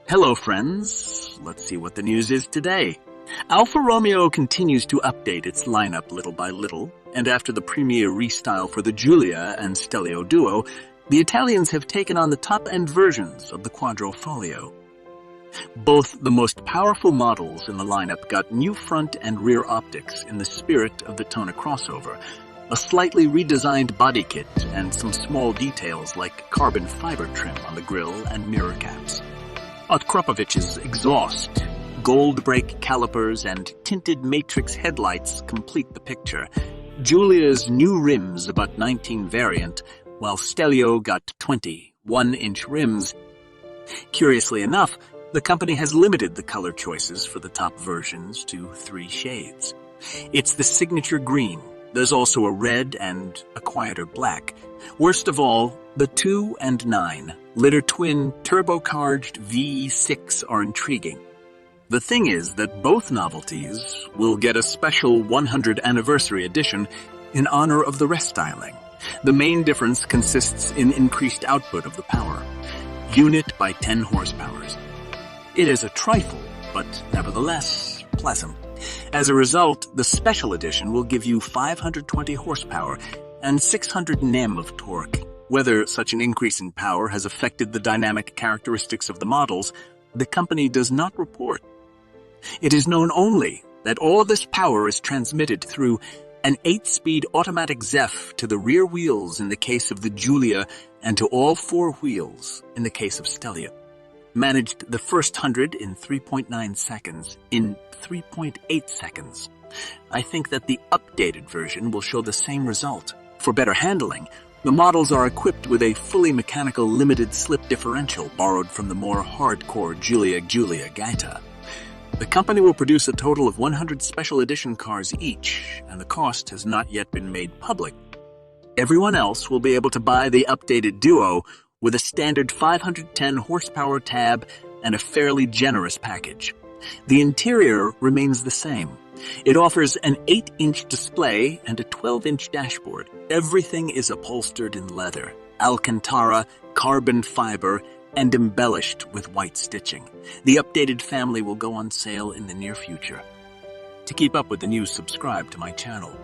Hello, friends. Let's see what the news is today. Alfa Romeo continues to update its lineup little by little, and after the premier restyle for the Giulia and Stelvio Duo, the Italians have taken on the top-end versions of the quadrofolio. Both the most powerful models in the lineup got new front and rear optics in the spirit of the Tona crossover, a slightly redesigned body kit, and some small details like carbon fiber trim on the grille and mirror caps. Kropovich's exhaust, gold brake calipers, and tinted matrix headlights complete the picture. Giulia's new rims about 19 variant, while Stelvio got 20 1-inch rims. Curiously enough, the company has limited the color choices for the top versions to 3 shades. It's the signature green. There's also a red and a quieter black. Worst of all, the 2 and 9 liter twin turbocharged V6 are intriguing. The thing is that both novelties will get a special 100th anniversary edition in honor of the restyling. The main difference consists in increased output of the power, unit by 10 horsepower. It is a trifle, but nevertheless pleasant. As a result, the special edition will give you 520 horsepower and 600 Nm of torque. Whether such an increase in power has affected the dynamic characteristics of the models, the company does not report. It is known only that all this power is transmitted through an 8-speed automatic ZEF to the rear wheels in the case of the Giulia and to all 4 wheels in the case of Stelvio. Managed the first 100 in 3.9 seconds, in 3.8 seconds. I think that the updated version will show the same result. For better handling, the models are equipped with a fully mechanical limited slip differential borrowed from the more hardcore Giulia Gaeta. The company will produce a total of 100 special edition cars each, and the cost has not yet been made public. Everyone else will be able to buy the updated Duo with a standard 510 horsepower tab and a fairly generous package. The interior remains the same. It offers an 8-inch display and a 12-inch dashboard. Everything is upholstered in leather, Alcantara, carbon fiber, and embellished with white stitching. The updated family will go on sale in the near future. To keep up with the news, subscribe to my channel.